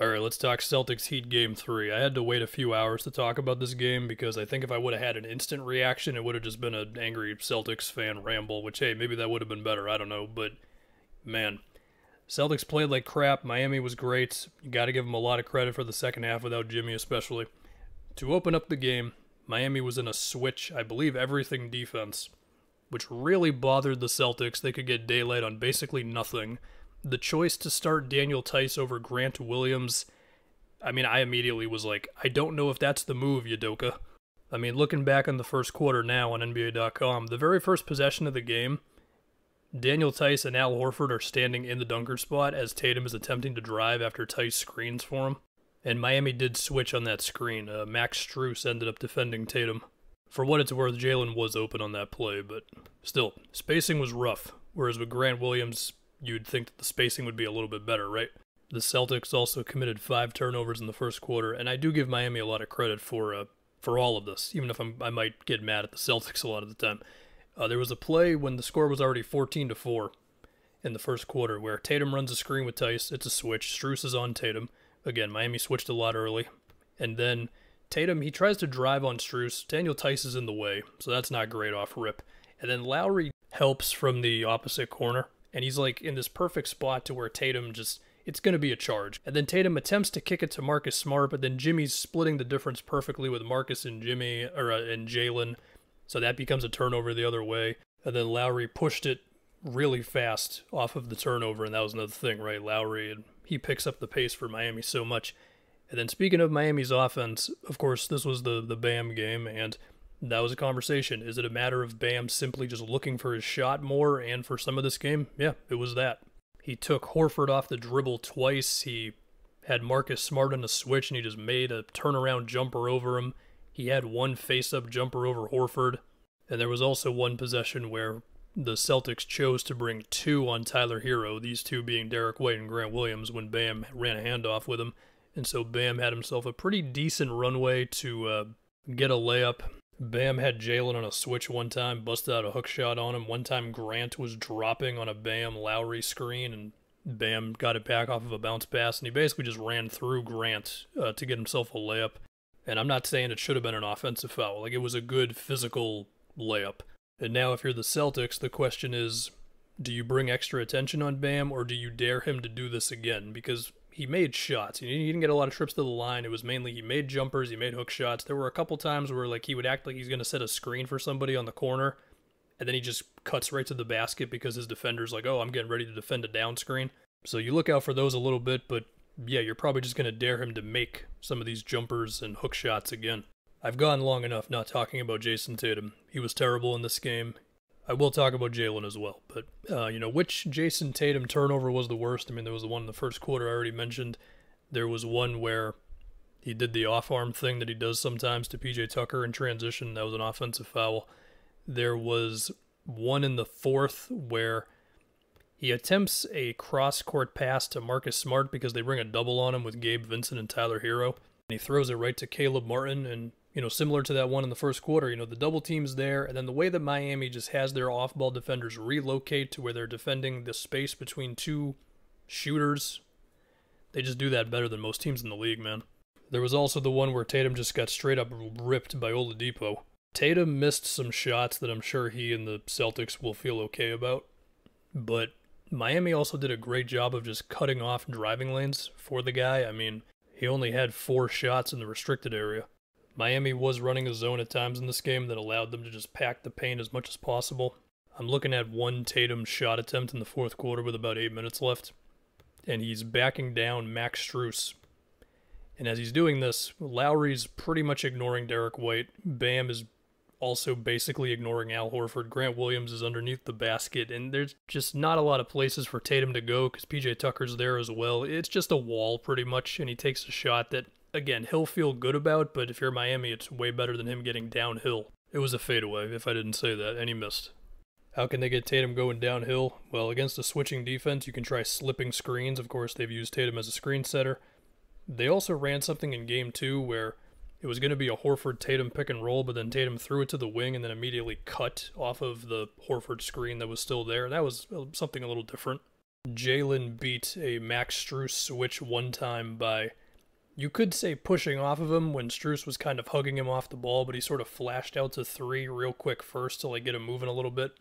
All right, let's talk Celtics Heat Game 3. I had to wait a few hours to talk about this game because I think if I would have had an instant reaction, it would have just been an angry Celtics fan ramble, which, hey, maybe that would have been better. I don't know. But, man, Celtics played like crap. Miami was great. You got to give them a lot of credit for the second half without Jimmy especially. To open up the game, Miami was in a switch, I believe everything defense, which really bothered the Celtics. They could get daylight on basically nothing. The choice to start Daniel Tice over Grant Williams, I mean, I immediately was like, I don't know if that's the move, Udoka. I mean, looking back on the first quarter now on NBA.com, the very first possession of the game, Daniel Tice and Al Horford are standing in the dunker spot as Tatum is attempting to drive after Tice screens for him. And Miami did switch on that screen. Max Strus ended up defending Tatum. For what it's worth, Jalen was open on that play, but still, spacing was rough. Whereas with Grant Williams, you'd think that the spacing would be a little bit better, right? The Celtics also committed 5 turnovers in the first quarter, and I do give Miami a lot of credit for all of this, even if I might get mad at the Celtics a lot of the time. There was a play when the score was already 14-4 in the first quarter where Tatum runs a screen with Tice. It's a switch. Strus is on Tatum. Again, Miami switched a lot early. And then Tatum, he tries to drive on Strus. Daniel Tice is in the way, so that's not great off rip. And then Lowry helps from the opposite corner. And he's like in this perfect spot to where Tatum just, it's going to be a charge. And then Tatum attempts to kick it to Marcus Smart, but then Jimmy's splitting the difference perfectly with Marcus and Jimmy, and Jalen. So that becomes a turnover the other way. And then Lowry pushed it really fast off of the turnover, and that was another thing, right? Lowry, and he picks up the pace for Miami so much. And then speaking of Miami's offense, of course, this was the Bam game, and that was a conversation. Is it a matter of Bam simply just looking for his shot more? And for some of this game, yeah, it was that. He took Horford off the dribble twice. He had Marcus Smart on a switch, and he just made a turnaround jumper over him. He had one face-up jumper over Horford. And there was also one possession where the Celtics chose to bring 2 on Tyler Hero, these 2 being Derek White and Grant Williams, when Bam ran a handoff with him. And so Bam had himself a pretty decent runway to get a layup. Bam had Jalen on a switch one time, busted out a hook shot on him. One time Grant was dropping on a Bam Lowry screen, and Bam got it back off of a bounce pass, and he basically just ran through Grant to get himself a layup. And I'm not saying it should have been an offensive foul. Like, it was a good physical layup. And now if you're the Celtics, the question is, do you bring extra attention on Bam, or do you dare him to do this again? Because he made shots. He didn't get a lot of trips to the line. It was mainly he made jumpers, he made hook shots. There were a couple times where like he would act like he's going to set a screen for somebody on the corner, and then he just cuts right to the basket because his defender's like, oh, I'm getting ready to defend a down screen. So you look out for those a little bit, but yeah, you're probably just going to dare him to make some of these jumpers and hook shots again. I've gone long enough not talking about Jason Tatum. He was terrible in this game. I will talk about Jalen as well, but, which Jason Tatum turnover was the worst? I mean, there was the one in the first quarter I already mentioned. There was one where he did the off-arm thing that he does sometimes to PJ Tucker in transition. That was an offensive foul. There was one in the fourth where he attempts a cross-court pass to Marcus Smart because they bring a double on him with Gabe Vincent and Tyler Hero. And he throws it right to Caleb Martin, and similar to that one in the first quarter, the double team's there, and then the way that Miami just has their off-ball defenders relocate to where they're defending the space between 2 shooters, they just do that better than most teams in the league, man. There was also the one where Tatum just got straight up ripped by Oladipo. Tatum missed some shots that I'm sure he and the Celtics will feel okay about, but Miami also did a great job of just cutting off driving lanes for the guy. I mean, he only had 4 shots in the restricted area. Miami was running a zone at times in this game that allowed them to just pack the paint as much as possible. I'm looking at one Tatum shot attempt in the fourth quarter with about 8 minutes left, and he's backing down Max Strus. And as he's doing this, Lowry's pretty much ignoring Derek White. Bam is also basically ignoring Al Horford. Grant Williams is underneath the basket, and there's just not a lot of places for Tatum to go because PJ Tucker's there as well. It's just a wall pretty much, and he takes a shot that, again, he'll feel good about, but if you're Miami, it's way better than him getting downhill. It was a fadeaway, if I didn't say that, and he missed. How can they get Tatum going downhill? Well, against a switching defense, you can try slipping screens. Of course, they've used Tatum as a screen setter. They also ran something in Game 2 where it was going to be a Horford-Tatum pick and roll, but then Tatum threw it to the wing and then immediately cut off of the Horford screen that was still there. That was something a little different. Jalen beat a Max Strus switch one time by, you could say, pushing off of him when Strus was kind of hugging him off the ball, but he sort of flashed out to 3 real quick first to like get him moving a little bit.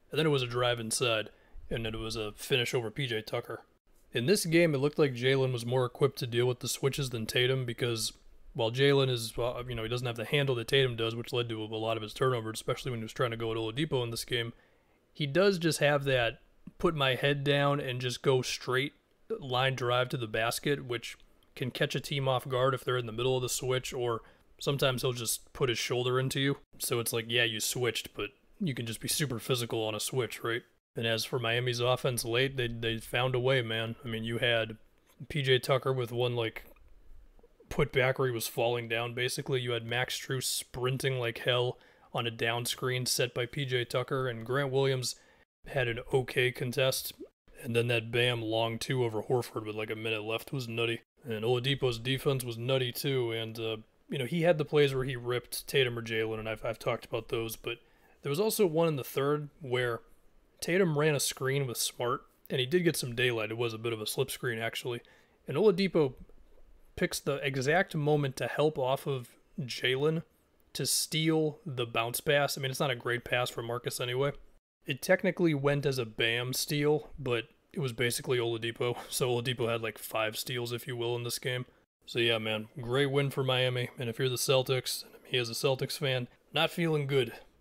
And then it was a drive inside, and then it was a finish over PJ Tucker. In this game, it looked like Jalen was more equipped to deal with the switches than Tatum because while Jalen is, he doesn't have the handle that Tatum does, which led to a lot of his turnovers, especially when he was trying to go at Oladipo in this game, he does just have that put my head down and just go straight line drive to the basket, which can catch a team off guard if they're in the middle of the switch, or sometimes he'll just put his shoulder into you. So it's like, yeah, you switched, but you can just be super physical on a switch, right? And as for Miami's offense late, they found a way, man. I mean, you had PJ Tucker with one, like, put back where he was falling down, basically. You had Max Strus sprinting like hell on a down screen set by PJ Tucker, and Grant Williams had an okay contest. And then that Bam long 2 over Horford with like a minute left was nutty. And Oladipo's defense was nutty too, and, he had the plays where he ripped Tatum or Jalen, and I've talked about those, but there was also one in the third where Tatum ran a screen with Smart, and he did get some daylight. It was a bit of a slip screen, actually. And Oladipo picks the exact moment to help off of Jalen to steal the bounce pass. I mean, it's not a great pass for Marcus anyway. It technically went as a Bam steal, but it was basically Oladipo. So Oladipo had like 5 steals, if you will, in this game. So yeah, man, great win for Miami. And if you're the Celtics, and he is a Celtics fan, not feeling good.